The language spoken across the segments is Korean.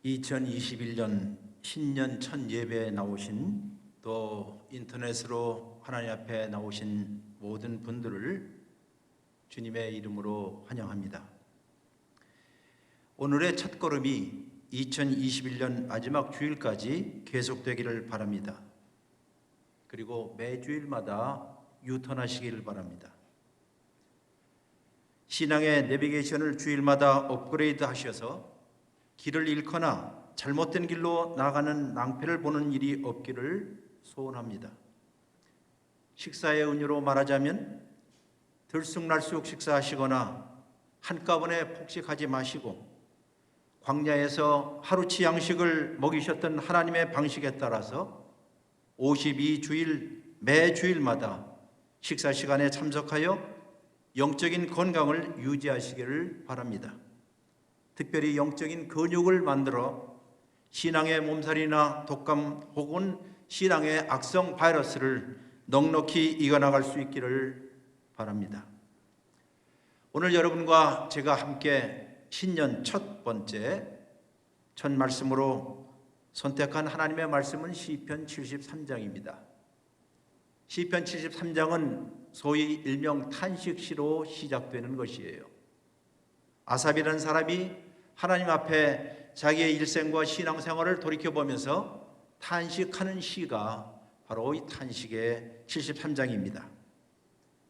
2021년 신년 첫 예배에 나오신, 또 인터넷으로 하나님 앞에 나오신 모든 분들을 주님의 이름으로 환영합니다. 오늘의 첫걸음이 2021년 마지막 주일까지 계속되기를 바랍니다. 그리고 매주일마다 유턴하시기를 바랍니다. 신앙의 내비게이션을 주일마다 업그레이드 하셔서 길을 잃거나 잘못된 길로 나가는 낭패를 보는 일이 없기를 소원합니다. 식사의 은유로 말하자면 들쑥날쑥 식사하시거나 한꺼번에 폭식하지 마시고 광야에서 하루치 양식을 먹이셨던 하나님의 방식에 따라서 52주일 매주일마다 식사 시간에 참석하여 영적인 건강을 유지하시기를 바랍니다. 특별히 영적인 근육을 만들어 신앙의 몸살이나 독감 혹은 신앙의 악성 바이러스를 넉넉히 이겨나갈 수 있기를 바랍니다. 오늘 여러분과 제가 함께 신년 첫 번째 첫 말씀으로 선택한 하나님의 말씀은 시편 73장입니다. 시편 73장은 소위 일명 탄식시로 시작되는 것이에요. 아삽이라는 사람이 하나님 앞에 자기의 일생과 신앙생활을 돌이켜보면서 탄식하는 시가 바로 이 탄식의 73장입니다.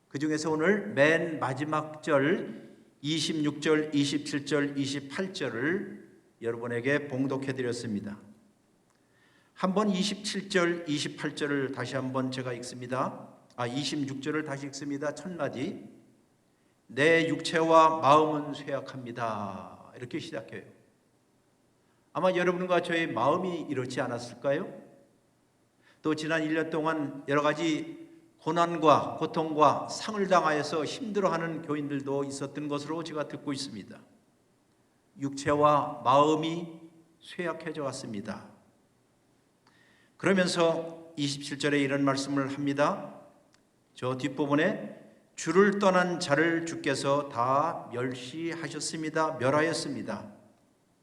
그 중에서 오늘 맨 마지막 절 26절, 27절, 28절을 여러분에게 봉독해 드렸습니다. 한번 27절, 28절을 다시 한번 제가 읽습니다. 26절을 다시 읽습니다. 첫 마디, 내 육체와 마음은 쇠약합니다. 이렇게 시작해요. 아마 여러분과 저의 마음이 이렇지 않았을까요? 또 지난 1년 동안 여러 가지 고난과 고통과 상을 당하여서 힘들어하는 교인들도 있었던 것으로 제가 듣고 있습니다. 육체와 마음이 쇠약해져 왔습니다. 그러면서 27절에 이런 말씀을 합니다. 저 뒷부분에 주를 떠난 자를 주께서 다 멸시하셨습니다. 멸하였습니다.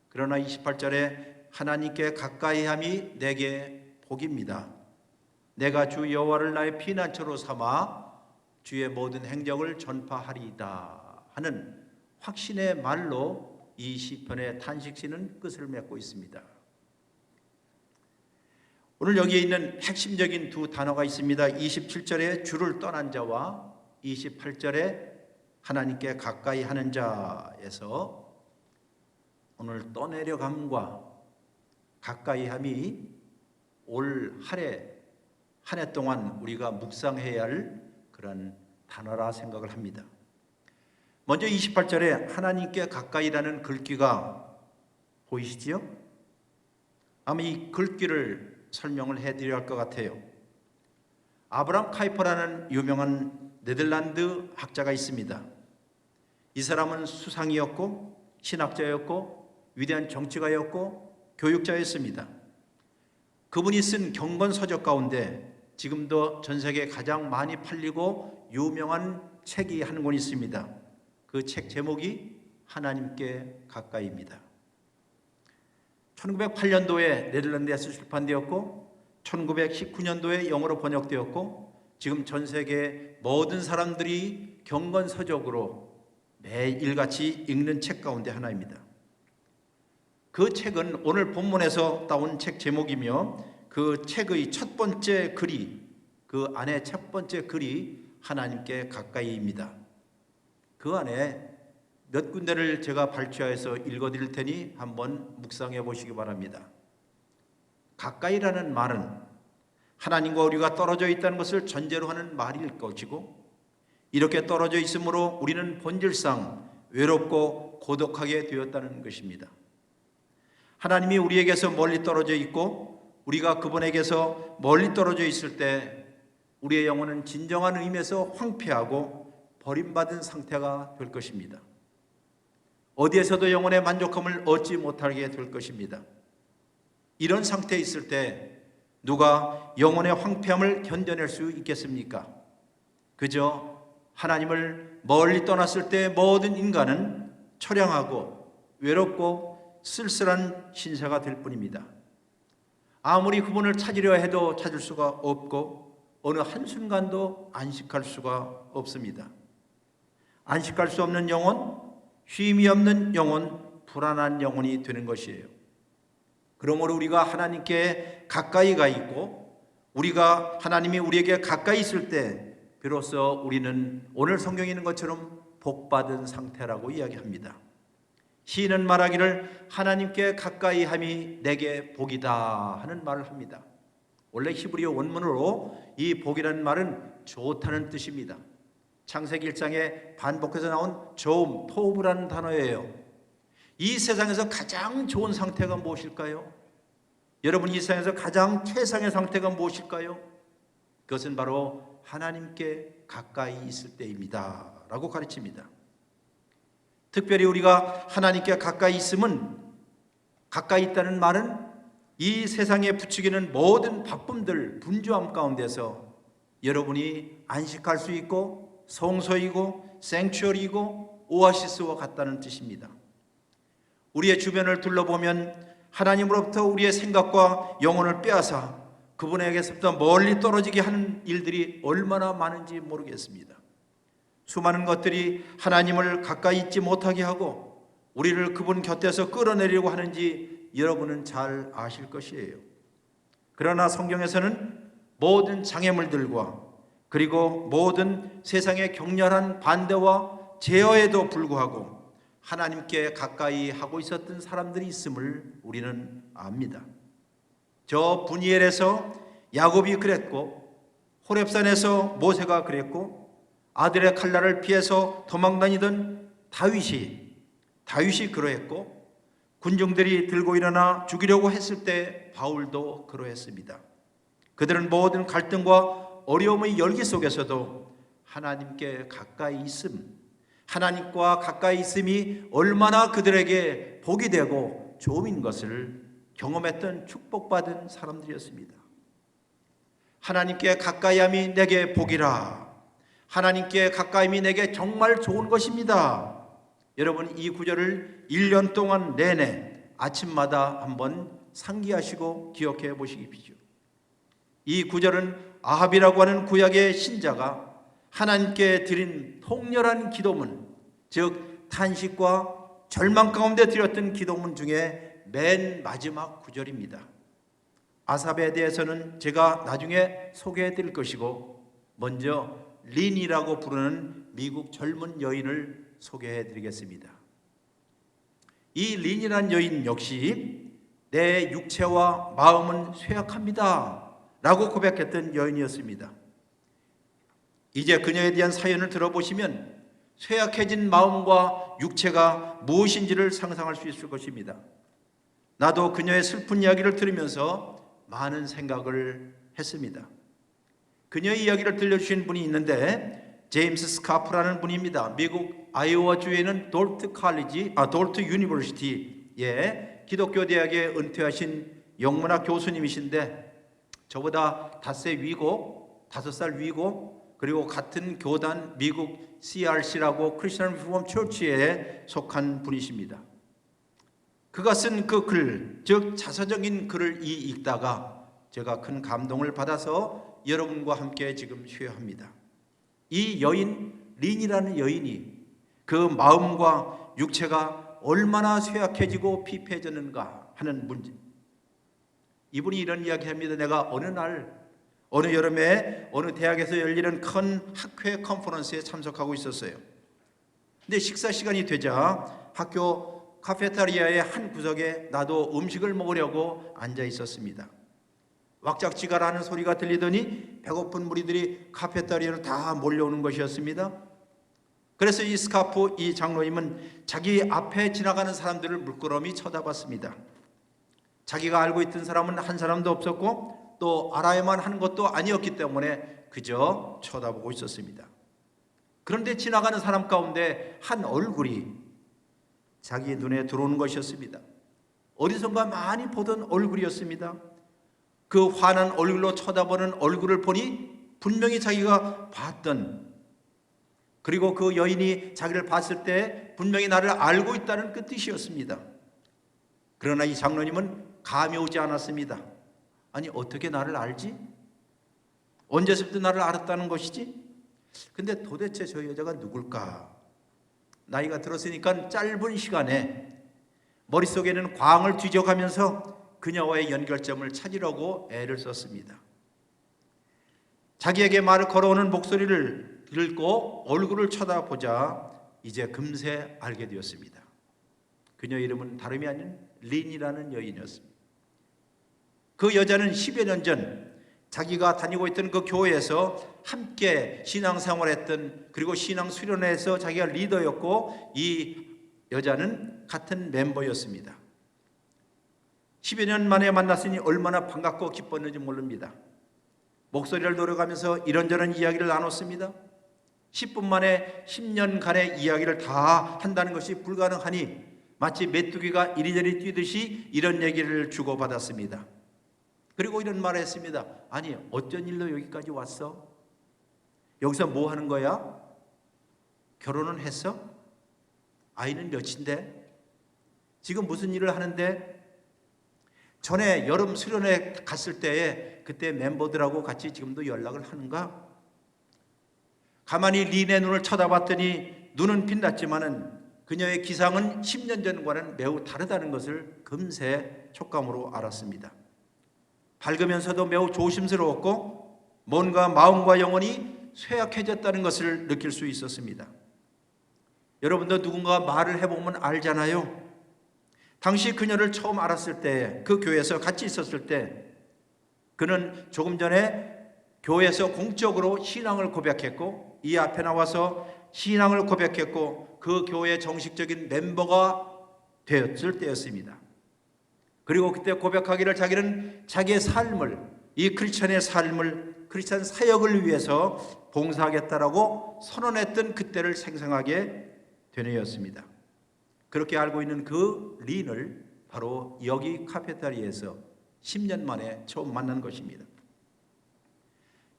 그러나 28절에 하나님께 가까이함이 내게 복입니다. 내가 주 여호와를 나의 피난처로 삼아 주의 모든 행적을 전파하리이다 하는 확신의 말로 이 시편의 탄식시는 끝을 맺고 있습니다. 오늘 여기에 있는 핵심적인 두 단어가 있습니다. 27절에 주를 떠난 자와 28절에 하나님께 가까이 하는 자에서 오늘 떠내려감과 가까이함이 올 한 해 동안 우리가 묵상해야 할 그런 단어라 생각을 합니다. 먼저 28절에 하나님께 가까이라는 글귀가 보이시지요? 아마 이 글귀를 설명을 해드려야 할 것 같아요. 아브람 카이퍼라는 유명한 네덜란드 학자가 있습니다. 이 사람은 수상이었고 신학자였고 위대한 정치가였고 교육자였습니다. 그분이 쓴 경건서적 가운데 지금도 전 세계에 가장 많이 팔리고 유명한 책이 한 권 있습니다. 그 책 제목이 하나님께 가까이입니다. 1908년도에 네덜란드에서 출판되었고 1919년도에 영어로 번역되었고 지금 전 세계 모든 사람들이 경건서적으로 매일같이 읽는 책 가운데 하나입니다. 그 책은 오늘 본문에서 따온 책 제목이며 그 책의 첫 번째 글이, 그 안에 첫 번째 글이 하나님께 가까이입니다. 그 안에 몇 군데를 제가 발췌해서 읽어드릴 테니 한번 묵상해 보시기 바랍니다. 가까이라는 말은 하나님과 우리가 떨어져 있다는 것을 전제로 하는 말일 것이고, 이렇게 떨어져 있으므로 우리는 본질상 외롭고 고독하게 되었다는 것입니다. 하나님이 우리에게서 멀리 떨어져 있고 우리가 그분에게서 멀리 떨어져 있을 때 우리의 영혼은 진정한 의미에서 황폐하고 버림받은 상태가 될 것입니다. 어디에서도 영혼의 만족함을 얻지 못하게 될 것입니다. 이런 상태에 있을 때 누가 영혼의 황폐함을 견뎌낼 수 있겠습니까? 그저 하나님을 멀리 떠났을 때 모든 인간은 처량하고 외롭고 쓸쓸한 신세가 될 뿐입니다. 아무리 그분을 찾으려 해도 찾을 수가 없고 어느 한순간도 안식할 수가 없습니다. 안식할 수 없는 영혼, 쉼이 없는 영혼, 불안한 영혼이 되는 것이에요. 그러므로 우리가 하나님께 가까이 가 있고 우리가 하나님이 우리에게 가까이 있을 때 비로소 우리는 오늘 성경에 있는 것처럼 복받은 상태라고 이야기합니다. 시인은 말하기를 하나님께 가까이 함이 내게 복이다 하는 말을 합니다. 원래 히브리어 원문으로 이 복이라는 말은 좋다는 뜻입니다. 창세기 1장에 반복해서 나온 좋음, 토브라는 단어예요. 이 세상에서 가장 좋은 상태가 무엇일까요? 여러분, 이 세상에서 가장 최상의 상태가 무엇일까요? 그것은 바로 하나님께 가까이 있을 때입니다 라고 가르칩니다. 특별히 우리가 하나님께 가까이 있음은, 가까이 있다는 말은 이 세상에 부추기는 모든 바쁨들, 분주함 가운데서 여러분이 안식할 수 있고 성소이고 생추어리이고 오아시스와 같다는 뜻입니다. 우리의 주변을 둘러보면 하나님으로부터 우리의 생각과 영혼을 빼앗아 그분에게서부터 멀리 떨어지게 하는 일들이 얼마나 많은지 모르겠습니다. 수많은 것들이 하나님을 가까이 있지 못하게 하고 우리를 그분 곁에서 끌어내리려고 하는지 여러분은 잘 아실 것이에요. 그러나 성경에서는 모든 장애물들과 그리고 모든 세상의 격렬한 반대와 제어에도 불구하고 하나님께 가까이 하고 있었던 사람들이 있음을 우리는 압니다. 저 분이엘에서 야곱이 그랬고, 호렙산에서 모세가 그랬고, 아들의 칼날을 피해서 도망다니던 다윗이 그러했고, 군중들이 들고 일어나 죽이려고 했을 때 바울도 그러했습니다. 그들은 모든 갈등과 어려움의 열기 속에서도 하나님께 가까이 있음, 하나님과 가까이 있음이 얼마나 그들에게 복이 되고 좋은 것을 경험했던 축복받은 사람들이었습니다. 하나님께 가까이함이 내게 복이라, 하나님께 가까이함이 내게 정말 좋은 것입니다. 여러분, 이 구절을 1년 동안 내내 아침마다 한번 상기하시고 기억해 보시십시오. 이 구절은 아합이라고 하는 구약의 신자가 하나님께 드린 통렬한 기도문, 즉 탄식과 절망 가운데 드렸던 기도문 중에 맨 마지막 구절입니다. 아삽에 대해서는 제가 나중에 소개해 드릴 것이고, 먼저 린이라고 부르는 미국 젊은 여인을 소개해 드리겠습니다. 이 린이라는 여인 역시 내 육체와 마음은 쇠약합니다 라고 고백했던 여인이었습니다. 이제 그녀에 대한 사연을 들어보시면 쇠약해진 마음과 육체가 무엇인지를 상상할 수 있을 것입니다. 나도 그녀의 슬픈 이야기를 들으면서 많은 생각을 했습니다. 그녀의 이야기를 들려주신 분이 있는데 제임스 스카프라는 분입니다. 미국 아이오와 주에 있는 돌트 유니버시티의 기독교 대학에 은퇴하신 영문학 교수님이신데 저보다 5살 위고 그리고 같은 교단 미국 CRC라고 크리스천 리폼 처치에 속한 분이십니다. 그가 쓴 그 글, 즉 자서적인 글을 읽다가 제가 큰 감동을 받아서 여러분과 함께 지금 쉐어합니다. 이 여인, 린이라는 여인이 그 마음과 육체가 얼마나 쇠약해지고 피폐해졌는가 하는 문제. 이분이 이런 이야기합니다. 내가 어느 여름에 어느 대학에서 열리는 큰 학회 컨퍼런스에 참석하고 있었어요. 근데 식사 시간이 되자 학교 카페테리아의 한 구석에 나도 음식을 먹으려고 앉아 있었습니다. 왁작지가라는 소리가 들리더니 배고픈 무리들이 카페테리아로 다 몰려오는 것이었습니다. 그래서 이 장로님은 자기 앞에 지나가는 사람들을 물끄러미 쳐다봤습니다. 자기가 알고 있던 사람은 한 사람도 없었고 또 알아야만 하는 것도 아니었기 때문에 그저 쳐다보고 있었습니다. 그런데 지나가는 사람 가운데 한 얼굴이 자기 눈에 들어오는 것이었습니다. 어디선가 많이 보던 얼굴이었습니다. 그 환한 얼굴로 쳐다보는 얼굴을 보니 분명히 자기가 봤던, 그리고 그 여인이 자기를 봤을 때 분명히 나를 알고 있다는 그 뜻이었습니다. 그러나 이 장로님은 감이 오지 않았습니다. 아니, 어떻게 나를 알지? 언제부터 나를 알았다는 것이지? 근데 도대체 저 여자가 누굴까? 나이가 들었으니까 짧은 시간에 머릿속에는 광을 뒤져가면서 그녀와의 연결점을 찾으려고 애를 썼습니다. 자기에게 말을 걸어오는 목소리를 읽고 얼굴을 쳐다보자 이제 금세 알게 되었습니다. 그녀 이름은 다름이 아닌 린이라는 여인이었습니다. 그 여자는 10여 년 전 자기가 다니고 있던 그 교회에서 함께 신앙생활했던, 그리고 신앙 수련회에서 자기가 리더였고 이 여자는 같은 멤버였습니다. 10여 년 만에 만났으니 얼마나 반갑고 기뻤는지 모릅니다. 목소리를 노려가면서 이런저런 이야기를 나눴습니다. 10분 만에 10년간의 이야기를 다 한다는 것이 불가능하니 마치 메뚜기가 이리저리 뛰듯이 이런 얘기를 주고받았습니다. 그리고 이런 말을 했습니다. 아니, 어쩐 일로 여기까지 왔어? 여기서 뭐 하는 거야? 결혼은 했어? 아이는 몇인데? 지금 무슨 일을 하는데? 전에 여름 수련회 갔을 때에 그때 멤버들하고 같이 지금도 연락을 하는가? 가만히 린의 눈을 쳐다봤더니 눈은 빛났지만은 그녀의 기상은 10년 전과는 매우 다르다는 것을 금세 촉감으로 알았습니다. 밝으면서도 매우 조심스러웠고 뭔가 마음과 영혼이 쇠약해졌다는 것을 느낄 수 있었습니다. 여러분도 누군가 말을 해보면 알잖아요. 당시 그녀를 처음 알았을 때, 그 교회에서 같이 있었을 때 그는 조금 전에 교회에서 공적으로 신앙을 고백했고 이 앞에 나와서 신앙을 고백했고 그 교회의 정식적인 멤버가 되었을 때였습니다. 그리고 그때 고백하기를 자기는 자기의 삶을, 이 크리스천의 삶을, 크리스천 사역을 위해서 봉사하겠다라고 선언했던 그때를 생생하게 되뇌었습니다. 그렇게 알고 있는 그 린을 바로 여기 카페테리아에서 10년 만에 처음 만난 것입니다.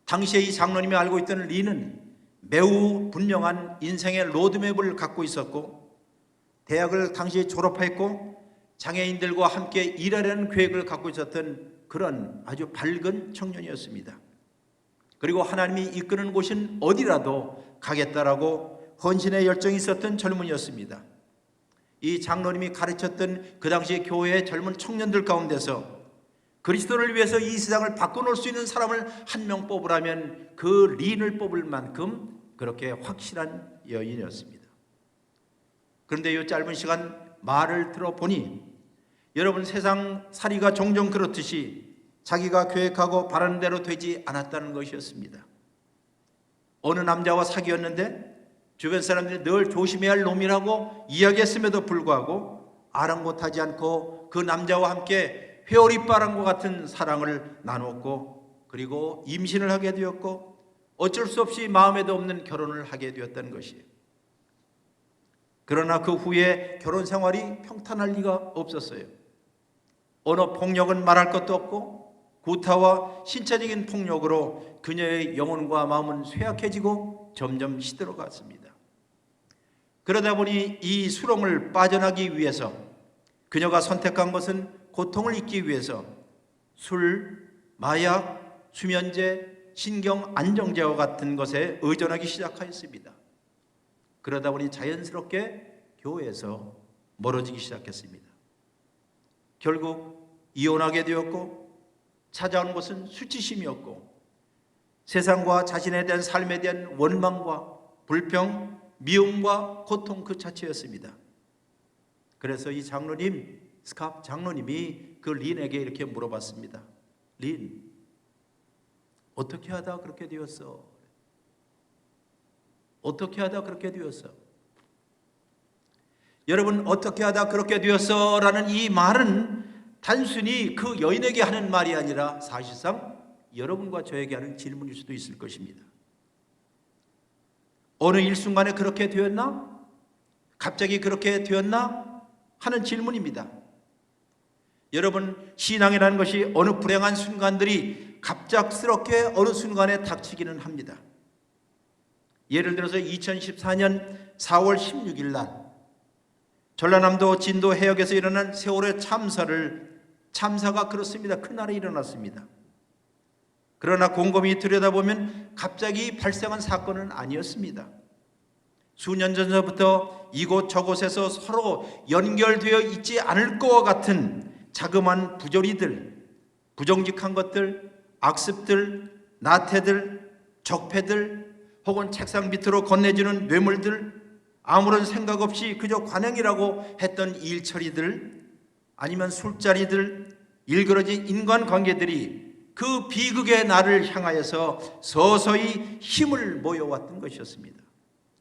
당시에 이 장로님이 알고 있던 린은 매우 분명한 인생의 로드맵을 갖고 있었고 대학을 당시에 졸업했고 장애인들과 함께 일하려는 계획을 갖고 있었던 그런 아주 밝은 청년이었습니다. 그리고 하나님이 이끄는 곳은 어디라도 가겠다라고 헌신의 열정이 있었던 젊은이였습니다. 이 장로님이 가르쳤던 그 당시 교회의 젊은 청년들 가운데서 그리스도를 위해서 이 세상을 바꿔놓을 수 있는 사람을 한 명 뽑으라면 그 린을 뽑을 만큼 그렇게 확실한 여인이었습니다. 그런데 이 짧은 시간 말을 들어보니 여러분, 세상 살이가 종종 그렇듯이 자기가 계획하고 바라는 대로 되지 않았다는 것이었습니다. 어느 남자와 사귀었는데 주변 사람들이 늘 조심해야 할 놈이라고 이야기했음에도 불구하고 아랑곳하지 않고 그 남자와 함께 회오리바람과 같은 사랑을 나눴고 그리고 임신을 하게 되었고 어쩔 수 없이 마음에도 없는 결혼을 하게 되었다는 것이에요. 그러나 그 후에 결혼 생활이 평탄할 리가 없었어요. 언어 폭력은 말할 것도 없고 구타와 신체적인 폭력으로 그녀의 영혼과 마음은 쇠약해지고 점점 시들어갔습니다. 그러다 보니 이 수렁을 빠져나기 위해서 그녀가 선택한 것은 고통을 잊기 위해서 술, 마약, 수면제, 신경 안정제와 같은 것에 의존하기 시작하였습니다. 그러다 보니 자연스럽게 교회에서 멀어지기 시작했습니다. 결국 이혼하게 되었고 찾아온 것은 수치심이었고 세상과 자신에 대한 삶에 대한 원망과 불평, 미움과 고통 그 자체였습니다. 그래서 이 장로님, 스캅 장로님이 그 린에게 이렇게 물어봤습니다. 린, 어떻게 하다 그렇게 되었어? 어떻게 하다 그렇게 되었어? 여러분, 어떻게 하다 그렇게 되었어? 라는 이 말은 단순히 그 여인에게 하는 말이 아니라 사실상 여러분과 저에게 하는 질문일 수도 있을 것입니다. 어느 일순간에 그렇게 되었나? 갑자기 그렇게 되었나? 하는 질문입니다. 여러분, 신앙이라는 것이 어느 불행한 순간들이 갑작스럽게 어느 순간에 닥치기는 합니다. 예를 들어서 2014년 4월 16일 날 전라남도 진도 해역에서 일어난 세월호 참사가 그렇습니다. 그날에 일어났습니다. 그러나 곰곰이 들여다보면 갑자기 발생한 사건은 아니었습니다. 수년 전부터 이곳 저곳에서 서로 연결되어 있지 않을 것과 같은 자그마한 부조리들, 부정직한 것들, 악습들, 나태들, 적폐들, 혹은 책상 밑으로 건네주는 뇌물들, 아무런 생각 없이 그저 관행이라고 했던 일처리들, 아니면 술자리들, 일그러진 인간관계들이 그 비극의 날을 향하여서 서서히 힘을 모여왔던 것이었습니다.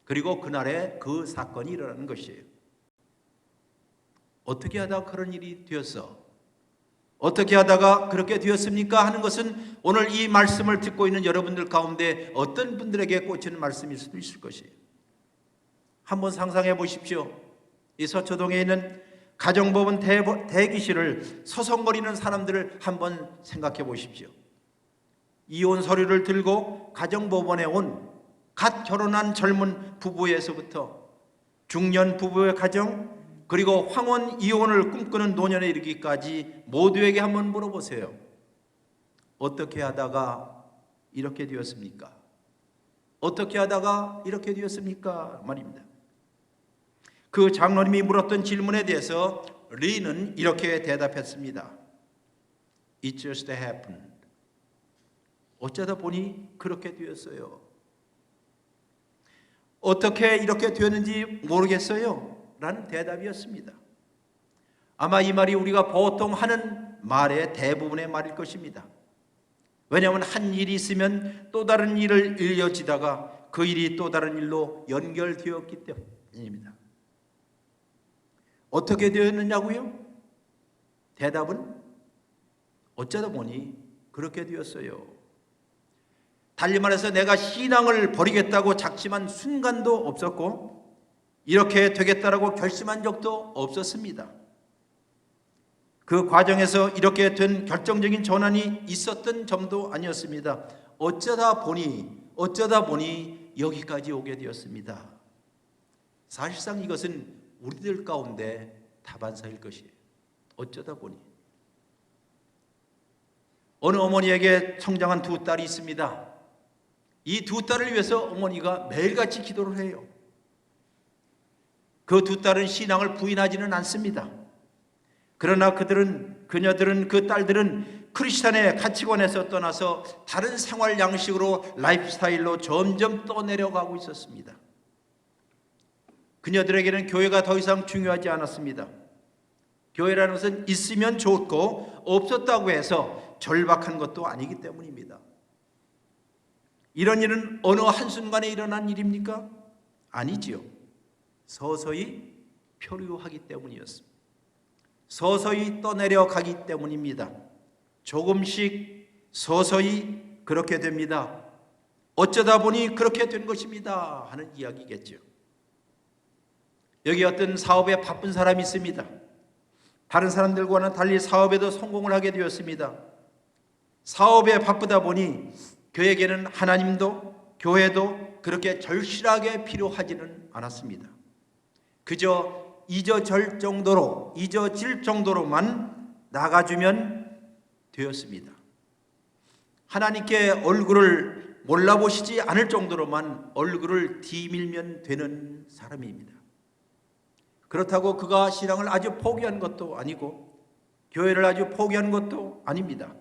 그리고 그날에 그 사건이 일어나는 것이에요. 어떻게 하다가 그런 일이 되었어? 어떻게 하다가 그렇게 되었습니까? 하는 것은 오늘 이 말씀을 듣고 있는 여러분들 가운데 어떤 분들에게 꽂히는 말씀일 수도 있을 것이에요. 한번 상상해 보십시오. 이 서초동에 있는 가정법원 대기실을 서성거리는 사람들을 한번 생각해 보십시오. 이혼 서류를 들고 가정법원에 온 갓 결혼한 젊은 부부에서부터 중년 부부의 가정, 그리고 황혼 이혼을 꿈꾸는 노년에 이르기까지 모두에게 한번 물어보세요. 어떻게 하다가 이렇게 되었습니까? 어떻게 하다가 이렇게 되었습니까? 말입니다. 그 장로님이 물었던 질문에 대해서 리는 이렇게 대답했습니다. It just happened. 어쩌다 보니 그렇게 되었어요. 어떻게 이렇게 되었는지 모르겠어요. 라는 대답이었습니다. 아마 이 말이 우리가 보통 하는 말의 대부분의 말일 것입니다. 왜냐하면 한 일이 있으면 또 다른 일을 이어지다가 그 일이 또 다른 일로 연결되었기 때문입니다. 어떻게 되었느냐고요? 대답은 어쩌다 보니 그렇게 되었어요. 달리 말해서 내가 신앙을 버리겠다고 작심한 순간도 없었고 이렇게 되겠다라고 결심한 적도 없었습니다. 그 과정에서 이렇게 된 결정적인 전환이 있었던 점도 아니었습니다. 어쩌다 보니 여기까지 오게 되었습니다. 사실상 이것은 우리들 가운데 다반사일 것이에요. 어쩌다 보니. 어느 어머니에게 성장한 두 딸이 있습니다. 이 두 딸을 위해서 어머니가 매일같이 기도를 해요. 그 두 딸은 신앙을 부인하지는 않습니다. 그러나 그녀들은 그 딸들은 크리스찬의 가치관에서 떠나서 다른 생활 양식으로 라이프 스타일로 점점 떠내려가고 있었습니다. 그녀들에게는 교회가 더 이상 중요하지 않았습니다. 교회라는 것은 있으면 좋고 없었다고 해서 절박한 것도 아니기 때문입니다. 이런 일은 어느 한순간에 일어난 일입니까? 아니지요. 서서히 표류하기 때문이었습니다. 서서히 떠내려가기 때문입니다. 조금씩 서서히 그렇게 됩니다. 어쩌다 보니 그렇게 된 것입니다 하는 이야기겠죠. 여기 어떤 사업에 바쁜 사람이 있습니다. 다른 사람들과는 달리 사업에도 성공을 하게 되었습니다. 사업에 바쁘다 보니 그에게는 하나님도 교회도 그렇게 절실하게 필요하지는 않았습니다. 그저 잊어질 정도로만 나가주면 되었습니다. 하나님께 얼굴을 몰라보시지 않을 정도로만 얼굴을 디밀면 되는 사람입니다. 그렇다고 그가 신앙을 아주 포기한 것도 아니고 교회를 아주 포기한 것도 아닙니다.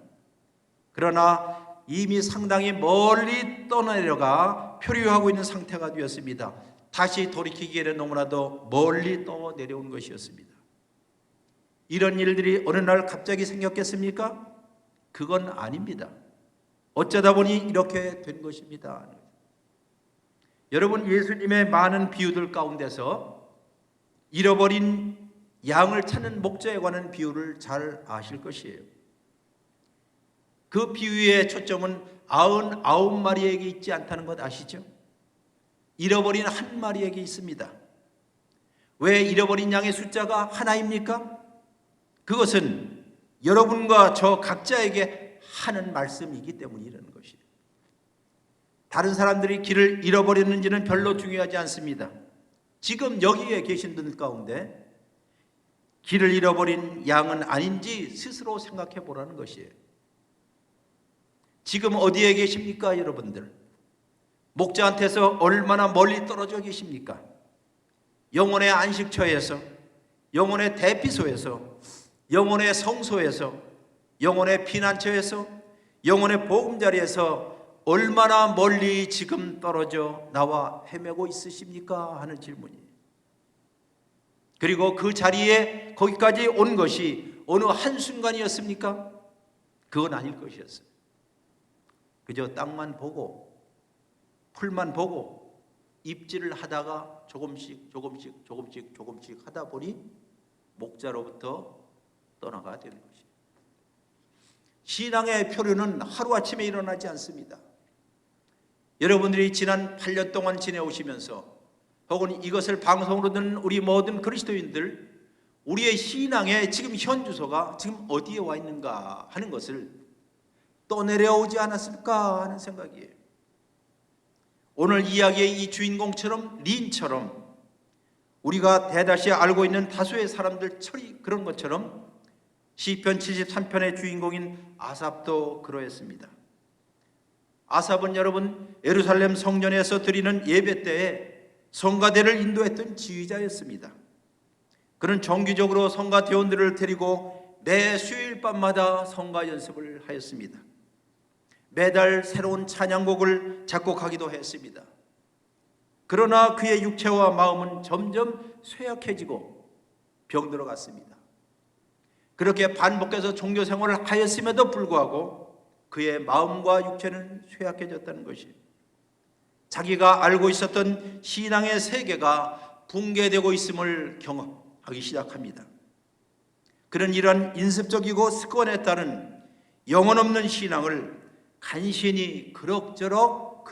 그러나 이미 상당히 멀리 떠내려가 표류하고 있는 상태가 되었습니다. 다시 돌이키기에는 너무나도 멀리 떠내려온 것이었습니다. 이런 일들이 어느 날 갑자기 생겼겠습니까? 그건 아닙니다. 어쩌다 보니 이렇게 된 것입니다. 여러분, 예수님의 많은 비유들 가운데서 잃어버린 양을 찾는 목자에 관한 비유를 잘 아실 것이에요. 그 비유의 초점은 99마리에게 있지 않다는 것 아시죠? 잃어버린 한 마리에게 있습니다. 왜 잃어버린 양의 숫자가 하나입니까? 그것은 여러분과 저 각자에게 하는 말씀이기 때문이라는 것이에요. 다른 사람들이 길을 잃어버렸는지는 별로 중요하지 않습니다. 지금 여기에 계신 분들 가운데 길을 잃어버린 양은 아닌지 스스로 생각해 보라는 것이에요. 지금 어디에 계십니까, 여러분들? 목자한테서 얼마나 멀리 떨어져 계십니까? 영혼의 안식처에서, 영혼의 대피소에서, 영혼의 성소에서, 영혼의 피난처에서, 영혼의 보금자리에서 얼마나 멀리 지금 떨어져 나와 헤매고 있으십니까? 하는 질문이에요. 그리고 그 자리에 거기까지 온 것이 어느 한순간이었습니까? 그건 아닐 것이었어요. 그저 땅만 보고 풀만 보고 입질을 하다가 조금씩 하다 보니 목자로부터 떠나가 되는 것이에요. 신앙의 표류는 하루아침에 일어나지 않습니다. 여러분들이 지난 8년 동안 지내오시면서 혹은 이것을 방송으로 듣는 우리 모든 그리스도인들, 우리의 신앙의 지금 현 주소가 지금 어디에 와 있는가 하는 것을 떠내려오지 않았을까 하는 생각이에요. 오늘 이야기의 이 주인공처럼, 린처럼 우리가 대다시 알고 있는 다수의 사람들 처리 그런 것처럼 시편 73편의 주인공인 아삽도 그러했습니다. 아삽은 여러분 예루살렘 성전에서 드리는 예배 때에 성가대를 인도했던 지휘자였습니다. 그는 정기적으로 성가대원들을 데리고 매 수요일 밤마다 성가 연습을 하였습니다. 매달 새로운 찬양곡을 작곡하기도 했습니다. 그러나 그의 육체와 마음은 점점 쇠약해지고 병들어 갔습니다. 그렇게 반복해서 종교 생활을 하였음에도 불구하고 그의 마음과 육체는 쇠약해졌다는 것이, 자기가 알고 있었던 신앙의 세계가 붕괴되고 있음을 경험하기 시작합니다. 그는 이런 인습적이고 습관에 따른 영혼 없는 신앙을 간신히 그럭저럭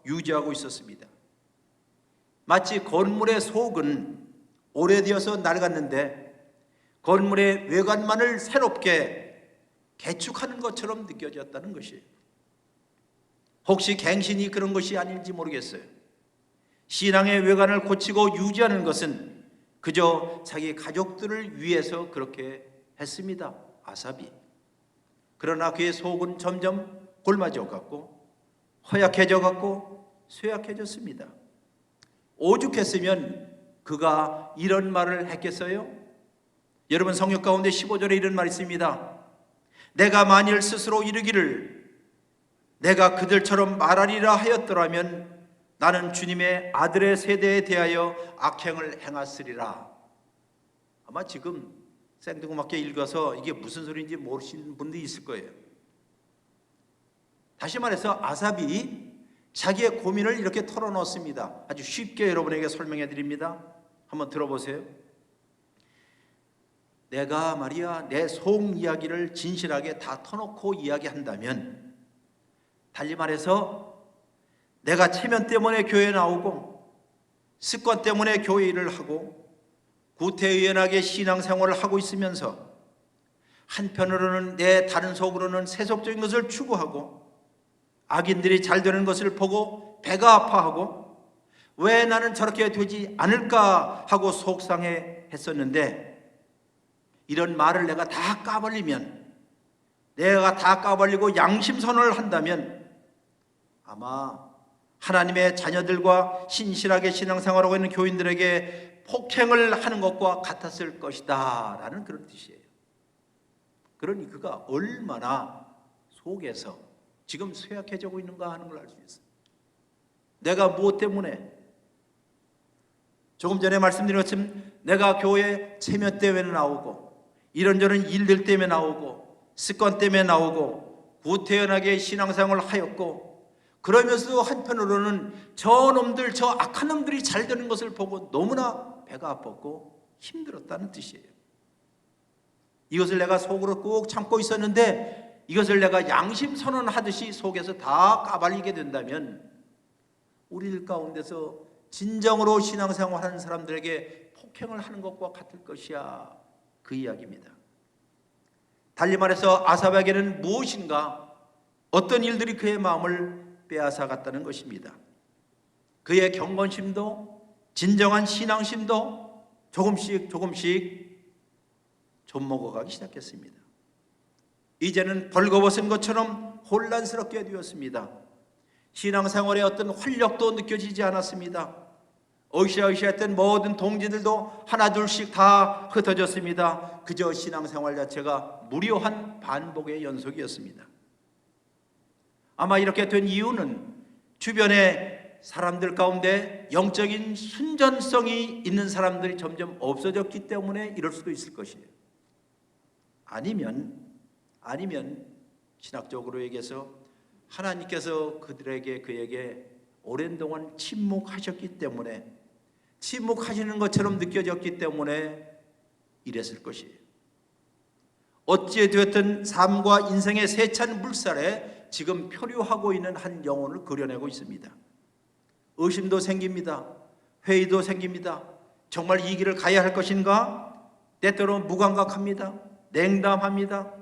유지하고 있었습니다. 마치 건물의 속은 오래되어서 낡았는데 건물의 외관만을 새롭게 개축하는 것처럼 느껴졌다는 것이에요. 혹시 갱신이 그런 것이 아닐지 모르겠어요. 신앙의 외관을 고치고 유지하는 것은 그저 자기 가족들을 위해서 그렇게 했습니다, 아삽이. 그러나 그의 속은 점점 골마져 갔고 허약해져 갔고 쇠약해졌습니다. 오죽했으면 그가 이런 말을 했겠어요? 여러분 성경 가운데 15절에 이런 말이 있습니다. 내가 만일 스스로 이르기를 내가 그들처럼 말하리라 하였더라면 나는 주님의 아들의 세대에 대하여 악행을 행하으리라. 아마 지금 생뚱맞게 읽어서 이게 무슨 소리인지 모르시는 분들이 있을 거예요. 다시 말해서 아삽이 자기의 고민을 이렇게 털어놓습니다. 아주 쉽게 여러분에게 설명해 드립니다. 한번 들어보세요. 내가 말이야 내 속 이야기를 진실하게 다 터놓고 이야기한다면, 달리 말해서 내가 체면 때문에 교회에 나오고 습관 때문에 교회 일을 하고 구태의연하게 신앙생활을 하고 있으면서 한편으로는 내 다른 속으로는 세속적인 것을 추구하고 악인들이 잘 되는 것을 보고 배가 아파하고 왜 나는 저렇게 되지 않을까 하고 속상해 했었는데, 이런 말을 내가 다 까발리면, 내가 다 까발리고 양심선언을 한다면 아마 하나님의 자녀들과 신실하게 신앙생활하고 있는 교인들에게 폭행을 하는 것과 같았을 것이다 라는 그런 뜻이에요. 그러니 그가 얼마나 속에서 지금 쇠약해지고 있는가 하는 걸 알 수 있어요. 내가 무엇 때문에, 조금 전에 말씀드린 것처럼 내가 교회 체면 때문에 나오고 이런저런 일들 때문에 나오고 습관 때문에 나오고 구태연하게 신앙생활을 하였고, 그러면서도 한편으로는 저 놈들, 저 악한 놈들이 잘 되는 것을 보고 너무나 배가 아팠고 힘들었다는 뜻이에요. 이것을 내가 속으로 꾹 참고 있었는데 이것을 내가 양심 선언하듯이 속에서 다 까발리게 된다면 우리들 가운데서 진정으로 신앙생활하는 사람들에게 폭행을 하는 것과 같을 것이야, 그 이야기입니다. 달리 말해서 아삽에게는 무엇인가 어떤 일들이 그의 마음을 빼앗아갔다는 것입니다. 그의 경건심도 진정한 신앙심도 조금씩 좀먹어가기 시작했습니다. 이제는 벌거벗은 것처럼 혼란스럽게 되었습니다. 신앙생활에 어떤 활력도 느껴지지 않았습니다. 으쌰으쌰했던 모든 동지들도 하나둘씩 다 흩어졌습니다. 그저 신앙생활 자체가 무료한 반복의 연속이었습니다. 아마 이렇게 된 이유는 주변에 사람들 가운데 영적인 순전성이 있는 사람들이 점점 없어졌기 때문에 이럴 수도 있을 것이에요. 아니면 신학적으로 얘기해서 하나님께서 그에게 오랜 동안 침묵하셨기 때문에, 침묵하시는 것처럼 느껴졌기 때문에 이랬을 것이에요. 어찌되었든 삶과 인생의 세찬 물살에 지금 표류하고 있는 한 영혼을 그려내고 있습니다. 의심도 생깁니다. 회의도 생깁니다. 정말 이 길을 가야 할 것인가? 때때로 무감각합니다. 냉담합니다.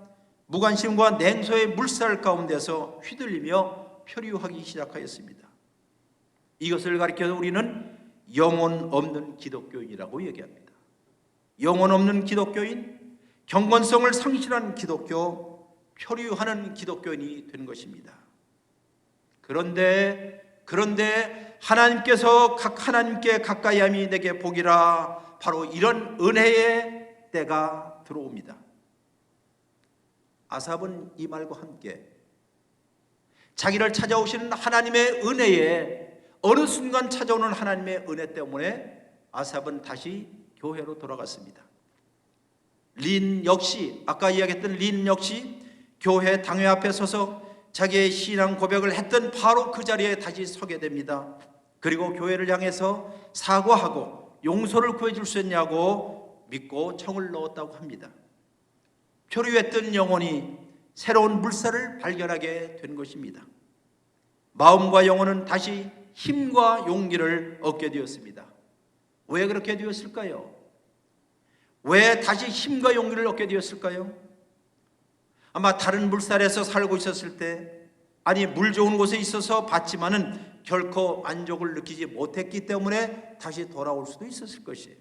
무관심과 냉소의 물살 가운데서 휘둘리며 표류하기 시작하였습니다. 이것을 가리켜서 우리는 영혼 없는 기독교인이라고 얘기합니다. 영혼 없는 기독교인, 경건성을 상실한 기독교, 표류하는 기독교인이 된 것입니다. 그런데 하나님께서 하나님께 가까이함이 내게 복이라, 바로 이런 은혜의 때가 들어옵니다. 아삽은 이 말과 함께 자기를 찾아오시는 하나님의 은혜에, 어느 순간 찾아오는 하나님의 은혜 때문에 아삽은 다시 교회로 돌아갔습니다. 린 역시, 아까 이야기했던 린 역시 교회 당회 앞에 서서 자기의 신앙 고백을 했던 바로 그 자리에 다시 서게 됩니다. 그리고 교회를 향해서 사과하고 용서를 구해줄 수 있냐고 믿고 청을 넣었다고 합니다. 표류했던 영혼이 새로운 물살을 발견하게 된 것입니다. 마음과 영혼은 다시 힘과 용기를 얻게 되었습니다. 왜 그렇게 되었을까요? 왜 다시 힘과 용기를 얻게 되었을까요? 아마 다른 물살에서 살고 있었을 때, 아니 물 좋은 곳에 있어서 봤지만은 결코 만족을 느끼지 못했기 때문에 다시 돌아올 수도 있었을 것이에요.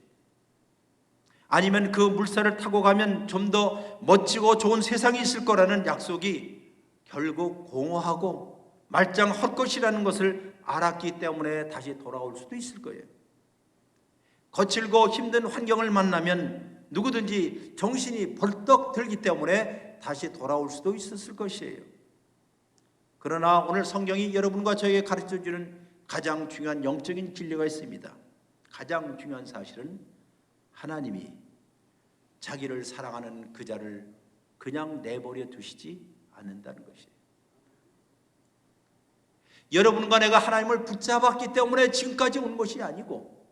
아니면 그 물살을 타고 가면 좀 더 멋지고 좋은 세상이 있을 거라는 약속이 결국 공허하고 말짱 헛것이라는 것을 알았기 때문에 다시 돌아올 수도 있을 거예요. 거칠고 힘든 환경을 만나면 누구든지 정신이 벌떡 들기 때문에 다시 돌아올 수도 있었을 것이에요. 그러나 오늘 성경이 여러분과 저에게 가르쳐주는 가장 중요한 영적인 진리가 있습니다. 가장 중요한 사실은 하나님이 자기를 사랑하는 그 자를 그냥 내버려 두시지 않는다는 것이에요. 여러분과 내가 하나님을 붙잡았기 때문에 지금까지 온 것이 아니고,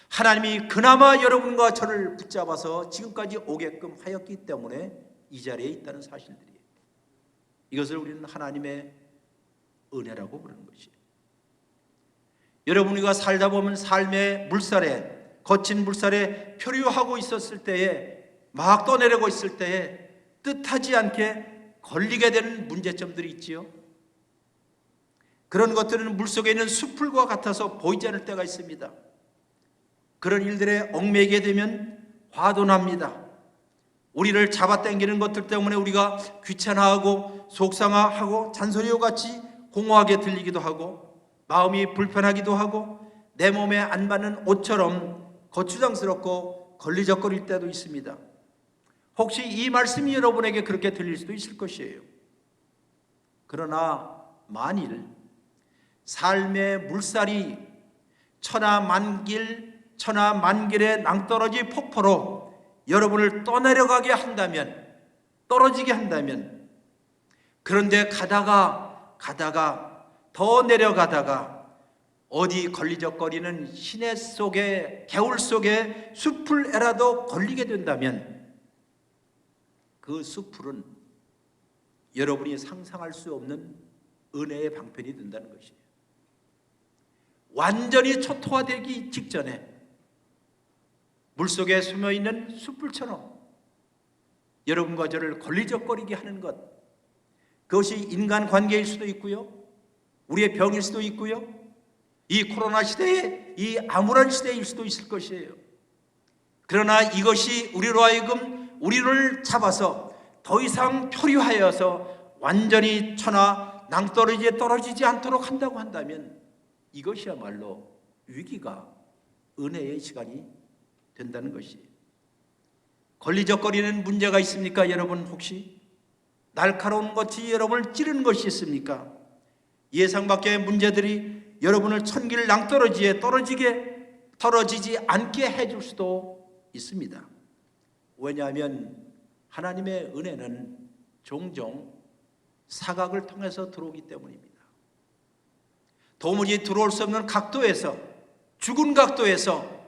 하나님이 그나마 여러분과 저를 붙잡아서 지금까지 오게끔 하였기 때문에 이 자리에 있다는 사실들이에요. 이것을 우리는 하나님의 은혜라고 부르는 것이에요. 여러분과 살다 보면 삶의 물살에, 거친 물살에 표류하고 있었을 때에, 막 떠내려고 있을 때에 뜻하지 않게 걸리게 되는 문제점들이 있지요. 그런 것들은 물속에 있는 숲풀과 같아서 보이지 않을 때가 있습니다. 그런 일들에 얽매이게 되면 화도 납니다. 우리를 잡아당기는 것들 때문에 우리가 귀찮아하고 속상하고 잔소리와 같이 공허하게 들리기도 하고, 마음이 불편하기도 하고, 내 몸에 안 맞는 옷처럼 거추장스럽고 걸리적거릴 때도 있습니다. 혹시 이 말씀이 여러분에게 그렇게 들릴 수도 있을 것이에요. 그러나 만일 삶의 물살이 천하만길의 낭떠러지 폭포로 여러분을 떠내려가게 한다면, 떨어지게 한다면, 그런데 가다가 더 내려가다가 어디 걸리적거리는 시내 속에, 개울 속에 숲풀에라도 걸리게 된다면 그 숲풀은 여러분이 상상할 수 없는 은혜의 방편이 된다는 것이에요. 완전히 초토화되기 직전에 물속에 숨어있는 숲풀처럼 여러분과 저를 걸리적거리게 하는 것, 그것이 인간관계일 수도 있고요, 우리의 병일 수도 있고요, 이 코로나 시대에, 이 암울한 시대일 수도 있을 것이에요. 그러나 이것이 우리로 하여금 우리를 잡아서 더 이상 표류하여서 완전히 천하 낭떠러지에 떨어지지 않도록 한다고 한다면 이것이야말로 위기가 은혜의 시간이 된다는 것이. 걸리적거리는 문제가 있습니까? 여러분 혹시 날카로운 것이 여러분을 찌르는 것이 있습니까? 예상 밖의 문제들이 여러분을 천길 낭떠러지에 떨어지지 않게 해줄 수도 있습니다. 왜냐하면 하나님의 은혜는 종종 사각을 통해서 들어오기 때문입니다. 도무지 들어올 수 없는 각도에서, 죽은 각도에서,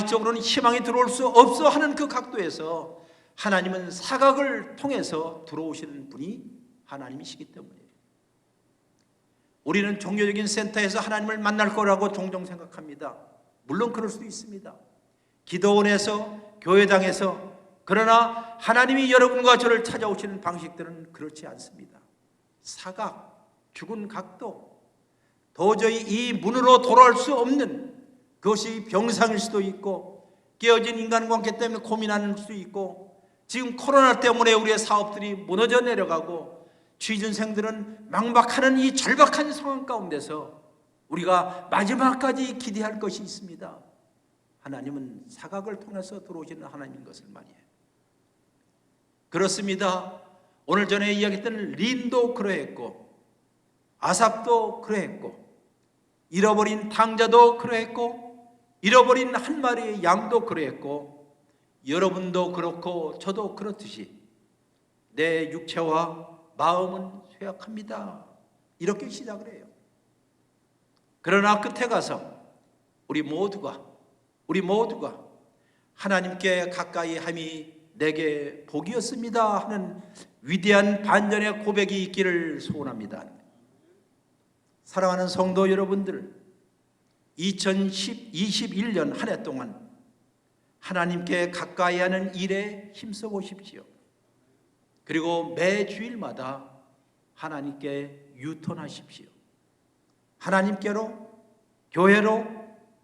이쪽으로는 희망이 들어올 수 없어 하는 그 각도에서 하나님은 사각을 통해서 들어오시는 분이 하나님이시기 때문이에요. 우리는 종교적인 센터에서 하나님을 만날 거라고 종종 생각합니다. 물론 그럴 수도 있습니다. 기도원에서, 교회당에서. 그러나 하나님이 여러분과 저를 찾아오시는 방식들은 그렇지 않습니다. 사각, 죽은 각도, 도저히 이 문으로 돌아올 수 없는, 그것이 병상일 수도 있고 깨어진 인간관계 때문에 고민하는 수도 있고, 지금 코로나 때문에 우리의 사업들이 무너져 내려가고 취준생들은 막막하는 이 절박한 상황 가운데서 우리가 마지막까지 기대할 것이 있습니다. 하나님은 사각을 통해서 들어오시는 하나님인 것을 말이에요. 그렇습니다. 오늘 전에 이야기했던 린도 그러했고, 아삽도 그러했고, 잃어버린 탕자도 그러했고, 잃어버린 한 마리의 양도 그러했고, 여러분도 그렇고 저도 그렇듯이 내 육체와 마음은 쇠약합니다. 이렇게 시작을 해요. 그러나 끝에 가서 우리 모두가 하나님께 가까이 함이 내게 복이었습니다 하는 위대한 반전의 고백이 있기를 소원합니다. 사랑하는 성도 여러분들, 2021년 한 해 동안 하나님께 가까이 하는 일에 힘써 보십시오. 그리고 매 주일마다 하나님께 유턴하십시오. 하나님께로, 교회로,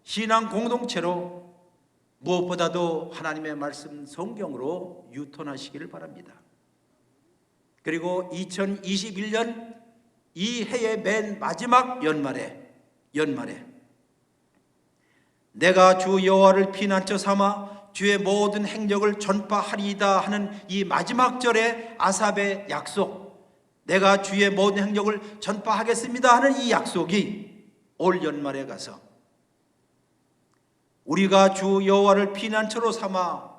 신앙 공동체로, 무엇보다도 하나님의 말씀 성경으로 유턴하시기를 바랍니다. 그리고 2021년 이 해의 맨 마지막 연말에 내가 주 여호와를 피난처 삼아 주의 모든 행적을 전파하리이다 하는 이 마지막 절의 아삽의 약속, 내가 주의 모든 행적을 전파하겠습니다 하는 이 약속이 올 연말에 가서 우리가 주 여호와를 피난처로 삼아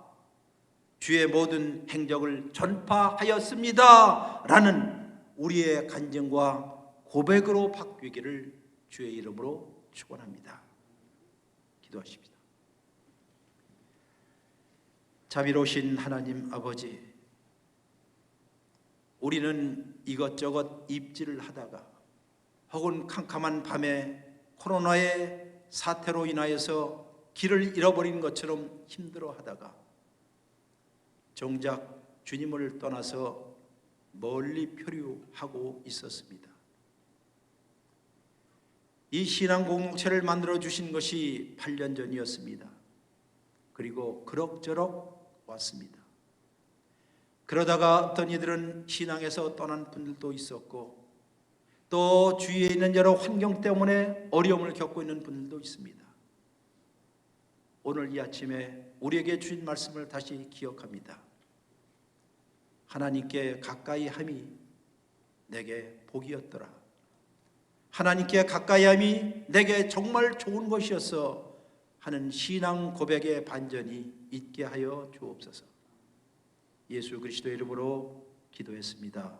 주의 모든 행적을 전파하였습니다 라는 우리의 간증과 고백으로 바뀌기를 주의 이름으로 축원합니다. 기도하십시다. 자비로우신 하나님 아버지, 우리는 이것저것 입질을 하다가 혹은 캄캄한 밤에 코로나의 사태로 인하여서 길을 잃어버린 것처럼 힘들어하다가 정작 주님을 떠나서 멀리 표류하고 있었습니다. 이 신앙 공동체를 만들어 주신 것이 8년 전이었습니다. 그리고 그럭저럭 왔습니다. 그러다가 어떤 이들은 신앙에서 떠난 분들도 있었고, 또 주위에 있는 여러 환경 때문에 어려움을 겪고 있는 분들도 있습니다. 오늘 이 아침에 우리에게 주신 말씀을 다시 기억합니다. 하나님께 가까이 함이 내게 복이었더라. 하나님께 가까이 함이 내게 정말 좋은 것이었어 하는 신앙 고백의 반전이 있게 하여 주옵소서. 예수 그리스도의 이름으로 기도했습니다.